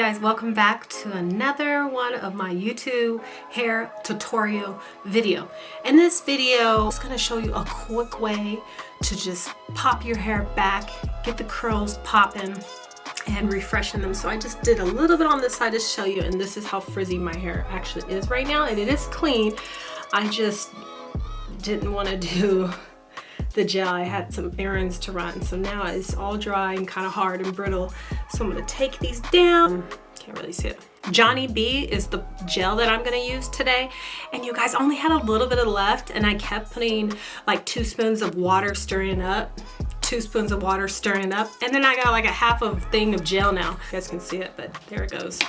guys, welcome back to another one of my YouTube hair tutorial video. In this video, I'm just going to show you a quick way to just pop your hair back, get the curls popping and refreshing them. So I just did a little bit on this side to show you, and this is how frizzy my hair actually is right now, and it is clean. I just didn't want to do the gel. I had some errands to run, so now it's all dry and kind of hard and brittle. So I'm going to take these down. Can't really see it. Johnny B is the gel that I'm going to use today, and you guys, only had a little bit of left, and I kept putting like 2 spoons of water, stirring up, 2 spoons of water, stirring up, and then I got like a half of thing of gel now. You guys can see it, but there it goes.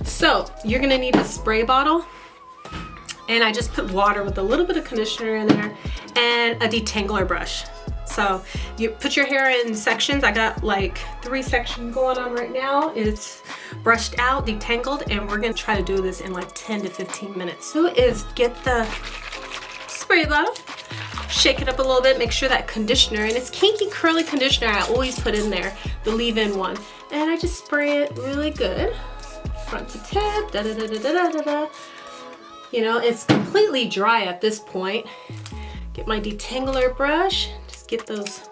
So you're going to need a spray bottle, and I just put water with a little bit of conditioner in there and a detangler brush. So you put your hair in sections. I got like 3 sections going on right now. It's brushed out, detangled, and we're gonna try to do this in like 10 to 15 minutes. So is get the spray bottle, shake it up a little bit, make sure that conditioner, and it's Kinky Curly Conditioner I always put in there, the leave-in one. And I just spray it really good, front to tip, da da da da da da da. You know, it's completely dry at this point. Get my detangler brush, just get those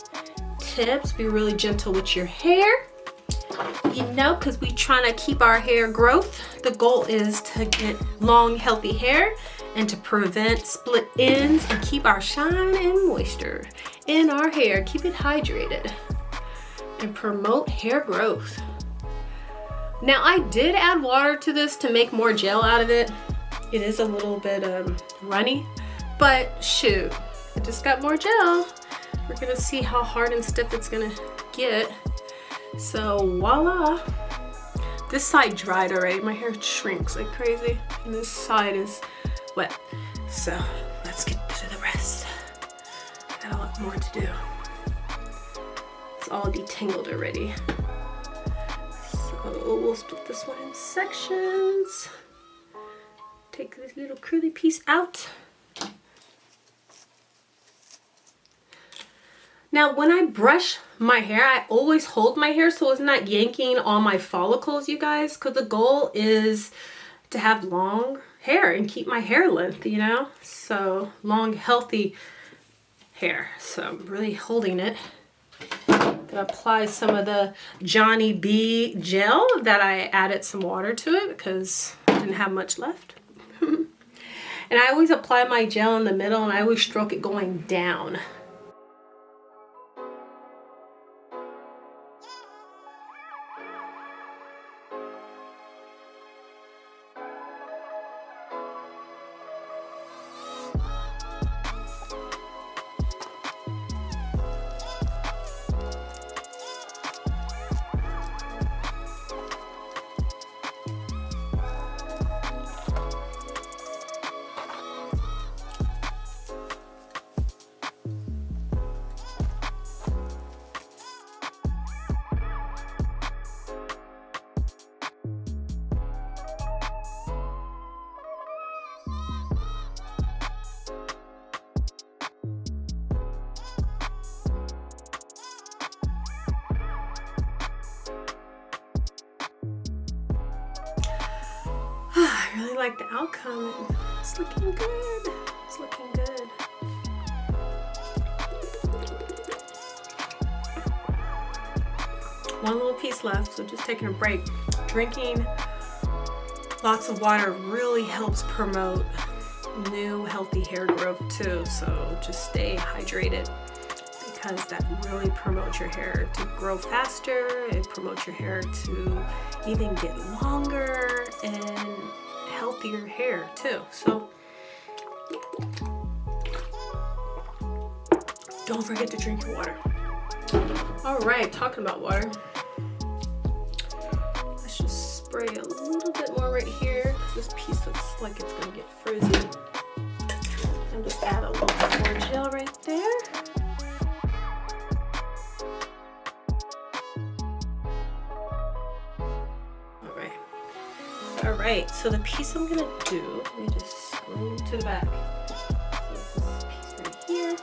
tips, be really gentle with your hair. You know, because we're trying to keep our hair growth. The goal is to get long, healthy hair and to prevent split ends and keep our shine and moisture in our hair. Keep it hydrated and promote hair growth. Now, I did add water to this to make more gel out of it. It is a little bit runny, but shoot, I just got more gel. We're gonna see how hard and stiff it's gonna get. So voila. This side dried already. My hair shrinks like crazy, and this side is wet. So let's get to the rest. Got a lot more to do. It's all detangled already. So we'll split this one in sections. Take this little curly piece out. Now, when I brush my hair, I always hold my hair so it's not yanking all my follicles, you guys, because the goal is to have long hair and keep my hair length, you know? So long, healthy hair. So I'm really holding it. I'm gonna apply some of the Johnny B gel that I added some water to it because I didn't have much left. And I always apply my gel in the middle, and I always stroke it going down. I really like the outcome. It's looking good. It's looking good. One little piece left, so just taking a break. Drinking lots of water really helps promote new healthy hair growth too. So just stay hydrated, because that really promotes your hair to grow faster. It promotes your hair to even get longer and healthier hair too. So don't forget to drink your water. All right, talking about water, let's just spray a little bit more right here, because this piece looks like it's gonna get frizzy. And just add a little bit more gel right there. All right, so the piece I'm gonna do, let me just scroll to the back. So this piece right here.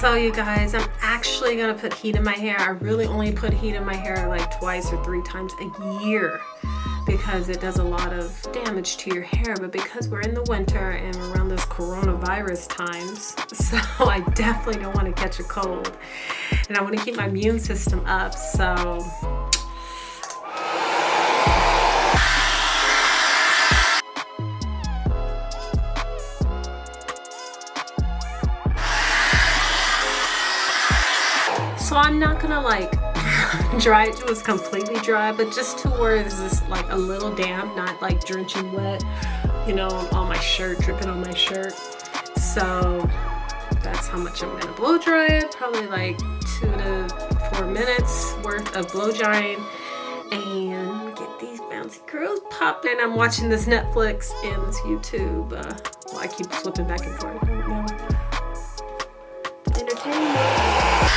So you guys, I'm actually gonna put heat in my hair. I really only put heat in my hair like 2 or 3 times a year because it does a lot of damage to your hair. But because we're in the winter and we're around this coronavirus times, so I definitely don't want to catch a cold. And I want to keep my immune system up, so I'm not gonna like dry it to it's completely dry, but just to where it's just like a little damp, not like drenching wet, you know, on my shirt, dripping on my shirt. So that's how much I'm gonna blow dry it, probably like 2 to 4 minutes worth of blow drying, and get these bouncy curls popping. I'm watching this Netflix and this YouTube. Well, I keep flipping back and forth. I don't know. Entertainment.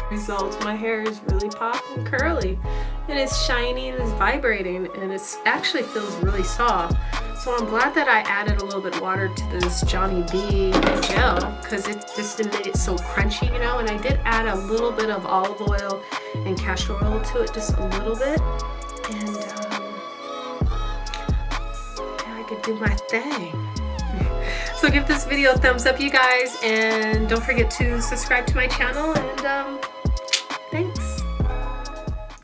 Results, my hair is really popping curly, and it's shiny and it's vibrating, and it's actually feels really soft. So I'm glad that I added a little bit of water to this Johnny B gel because it just made it so crunchy, you know. And I did add a little bit of olive oil and castor oil to it, just a little bit, and yeah, I could do my thing. So give this video a thumbs up, you guys, and don't forget to subscribe to my channel, and thanks.